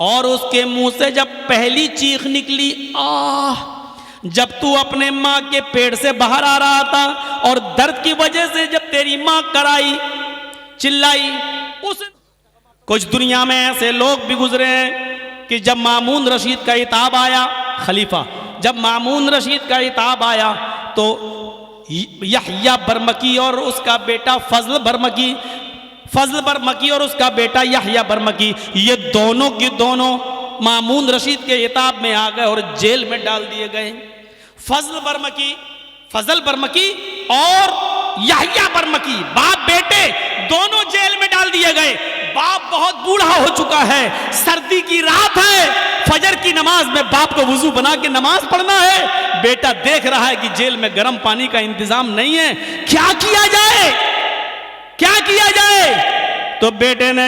اور اس کے منہ سے جب پہلی چیخ نکلی آہ، جب تو اپنے ماں کے پیٹ سے باہر آ رہا تھا اور درد کی وجہ سے جب تیری ماں کرائی چلائی، کچھ دنیا میں ایسے لوگ بھی گزرے ہیں کہ جب مامون رشید کا عتاب آیا، خلیفہ جب مامون رشید کا عتاب آیا تو یحییٰ برمکی اور اس کا بیٹا فضل برمکی اور اس کا بیٹا یحییٰ برمکی، یہ دونوں کی دونوں مامون رشید کے عتاب میں آ گئے اور جیل میں ڈال دیے گئے۔ فضل برمکی اور یحییٰ برمکی باپ بیٹے دونوں جیل میں ڈال دیے گئے۔ باپ بہت بوڑھا ہو چکا ہے، سردی کی رات ہے، فجر کی نماز میں باپ کو وضو بنا کے نماز پڑھنا ہے، بیٹا دیکھ رہا ہے کہ جیل میں گرم پانی کا انتظام نہیں ہے، کیا کیا جائے؟ تو بیٹے نے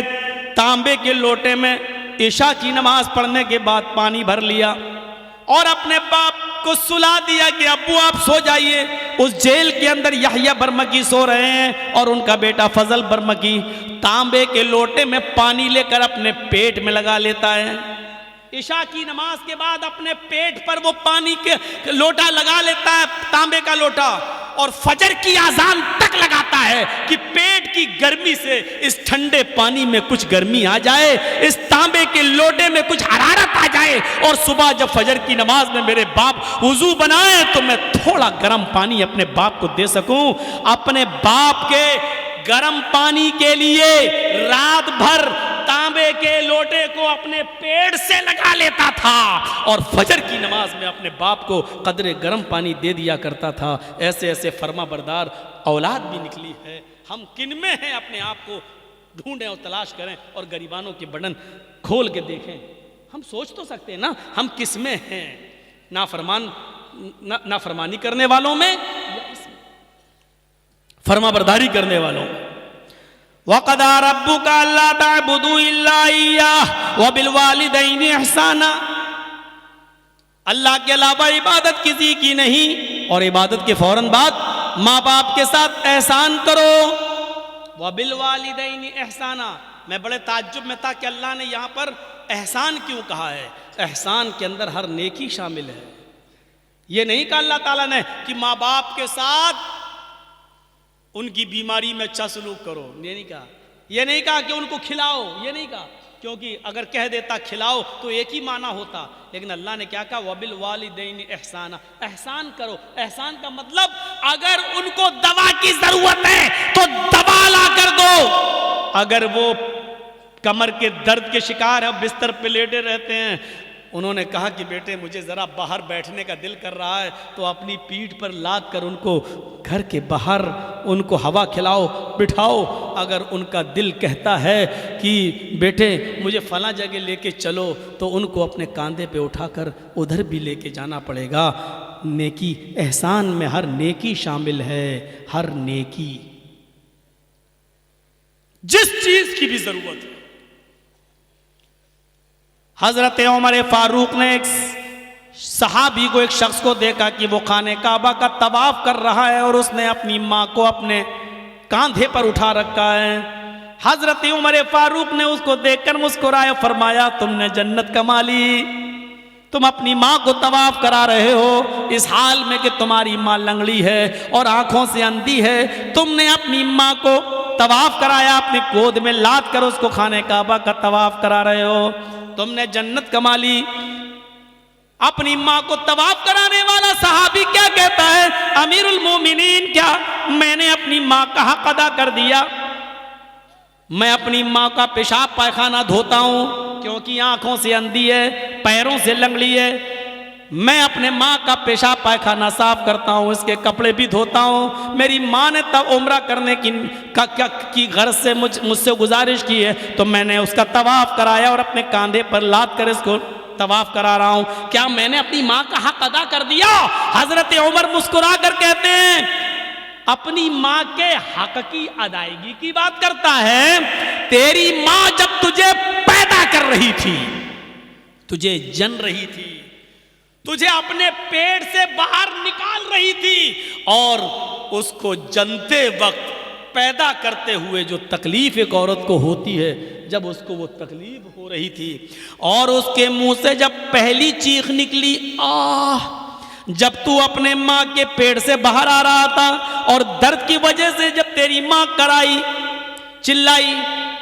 تانبے کے لوٹے میں عشاء کی نماز پڑھنے کے بعد پانی بھر لیا اور اپنے باپ کو سلا دیا کہ ابو آپ سو جائیے۔ اس جیل کے اندر یحییٰ برمکی سو رہے ہیں اور ان کا بیٹا فضل برمکی تانبے کے لوٹے میں پانی لے کر اپنے پیٹ میں لگا لیتا ہے۔ عشاء کی نماز کے بعد اپنے پیٹ پر وہ پانی کے لوٹا لگا لیتا ہے، تانبے کا لوٹا، اور فجر کی اذان تک لگاتا ہے کہ پیٹ کی گرمی سے اس ٹھنڈے پانی میں کچھ گرمی آ جائے، اس تانبے کے لوٹے میں کچھ حرارت آ جائے، اور صبح جب فجر کی نماز میں میرے باپ وضو بنائے تو میں تھوڑا گرم پانی اپنے باپ کو دے سکوں۔ اپنے باپ کے گرم پانی کے لیے رات بھر تانبے کے لوٹے کو اپنے پیٹ سے لگا لیتا تھا اور فجر کی نماز میں اپنے باپ کو قدرے گرم پانی دے دیا کرتا تھا۔ ایسے ایسے فرما بردار اولاد بھی نکلی ہے۔ ہم کن میں ہیں اپنے آپ کو ڈھونڈیں اور تلاش کریں اور گریبانوں کے بٹن کھول کے دیکھیں۔ ہم سوچ تو سکتے ہیں نا ہم کس میں ہیں، نافرمانی کرنے والوں میں یا اس میں فرما برداری کرنے والوں میں۔ وَقَضَىٰ رَبُّكَ أَلَّا تَعْبُدُوا إِلَّا إِيَّاهُ وَبِالْوَالِدَيْنِ إِحْسَانًا، اللہ کے علاوہ عبادت کسی کی نہیں، اور عبادت کے فوراً بعد ماں باپ کے ساتھ احسان کرو۔ وَبِالْوَالِدَيْنِ إِحْسَانًا، میں بڑے تعجب میں تھا کہ اللہ نے یہاں پر احسان کیوں کہا ہے؟ احسان کے اندر ہر نیکی شامل ہے۔ یہ نہیں کہا اللہ تعالیٰ نے کہ ماں باپ کے ساتھ ان کی بیماری میں اچھا سلوک کرو، یہ نہیں کہا۔ یہ نہیں کہا کہ ان کو کھلاؤ، یہ نہیں کہا، کیونکہ اگر کہہ دیتا کھلاؤ تو ایک ہی معنی ہوتا، لیکن اللہ نے کیا کہا؟ وَبِالْوَالِدَيْنِ إِحْسَانًا، احسان کرو۔ احسان کا مطلب اگر ان کو دوا کی ضرورت ہے تو دوا لا کر دو، اگر وہ کمر کے درد کے شکار ہے، بستر پہ لیٹے رہتے ہیں، انہوں نے کہا کہ بیٹے مجھے ذرا باہر بیٹھنے کا دل کر رہا ہے، تو اپنی پیٹھ پر لاد کر ان کو گھر کے باہر ان کو ہوا کھلاؤ، بٹھاؤ۔ اگر ان کا دل کہتا ہے کہ بیٹے مجھے فلاں جگہ لے کے چلو، تو ان کو اپنے کاندھے پہ اٹھا کر ادھر بھی لے کے جانا پڑے گا۔ نیکی، احسان میں ہر نیکی شامل ہے، ہر نیکی، جس چیز کی بھی ضرورت ہے۔ حضرت عمر فاروق نے ایک صحابی کو، ایک شخص کو دیکھا کہ وہ خانہ کعبہ کا طواف کر رہا ہے اور اس نے اپنی ماں کو اپنے کاندھے پر اٹھا رکھا ہے۔ حضرت عمر فاروق نے اس کو دیکھ کر مسکرائے، فرمایا تم نے جنت کما لی، تم اپنی ماں کو طواف کرا رہے ہو اس حال میں کہ تمہاری ماں لنگڑی ہے اور آنکھوں سے اندھی ہے، تم نے اپنی ماں کو طواف کرایا، اپنی گود میں لاد کر اس کو خانہ کعبہ کا طواف کرا رہے ہو، تم نے جنت کما لی۔ اپنی ماں کو طواف کرانے والا صحابی کیا کہتا ہے؟ امیر المومنین، کیا میں نے اپنی ماں کا حق ادا کر دیا؟ میں اپنی ماں کا پیشاب پائخانہ دھوتا ہوں کیونکہ آنکھوں سے اندھی ہے، پیروں سے لنگڑی ہے، میں اپنے ماں کا پیشاب پائخانہ صاف کرتا ہوں، اس کے کپڑے بھی دھوتا ہوں۔ میری ماں نے تب عمرہ کرنے کی غرض سے مجھ سے گزارش کی ہے تو میں نے اس کا طواف کرایا اور اپنے کاندھے پر لاد کر اس کو طواف کرا رہا ہوں، کیا میں نے اپنی ماں کا حق ادا کر دیا؟ حضرت عمر مسکرا کر کہتے ہیں اپنی ماں کے حق کی ادائیگی کی بات کرتا ہے، تیری ماں جب تجھے پیدا کر رہی تھی، تجھے جن رہی تھی، تجھے اپنے پیٹ سے باہر نکال رہی تھی، اور اس کو جنتے وقت پیدا کرتے ہوئے جو تکلیف ایک عورت کو ہوتی ہے، جب اس کو وہ تکلیف ہو رہی تھی اور اس کے منہ سے جب پہلی چیخ نکلی آہ، جب تو اپنے ماں کے پیٹ سے باہر آ رہا تھا اور درد کی وجہ سے جب تیری ماں کرائی چلائی،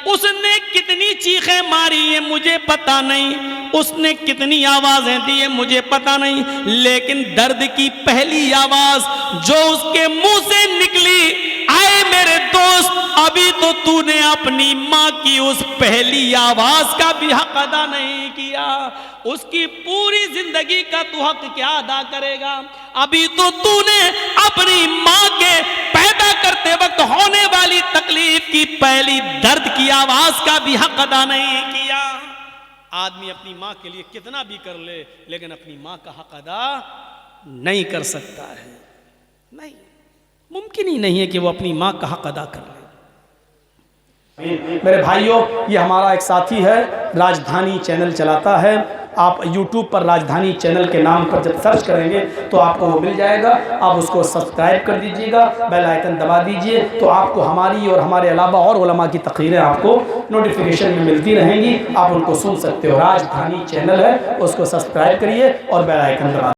اس نے کتنی چیخیں ماری یہ مجھے پتا نہیں، اس نے کتنی آوازیں دی ہے مجھے پتا نہیں، لیکن درد کی پہلی آواز جو اس کے منہ سے نکلی، آئے میرے دوست، ابھی تو نے اپنی ماں کی اس پہلی آواز کا بھی حق ادا نہیں کیا، اس کی پوری زندگی کا تو حق کیا ادا کرے گا؟ ابھی تو نے اپنی ماں کے پیدا کرتے وقت ہونے والی تکلیف کی پہلی درد کی آواز کا بھی حق ادا نہیں کیا۔ آدمی اپنی ماں کے لیے کتنا بھی کر لے لیکن اپنی ماں کا حق ادا نہیں کر سکتا ہے، نہیں، ممکن ہی نہیں ہے کہ وہ اپنی ماں کا حق ادا کر لے۔ میرے بھائیوں، یہ ہمارا ایک ساتھی ہے، راجدھانی چینل چلاتا ہے، آپ یوٹیوب پر راجدھانی چینل کے نام پر جب سرچ کریں گے تو آپ کو وہ مل جائے گا، آپ اس کو سبسکرائب کر دیجئے گا، بیل آئیکن دبا دیجئے تو آپ کو ہماری اور ہمارے علاوہ اور علماء کی تقریریں آپ کو نوٹیفیکیشن میں ملتی رہیں گی، آپ ان کو سن سکتے ہو۔ راجدھانی چینل ہے، اس کو سبسکرائب کریے اور بیل آئیکن دبا دیجئے۔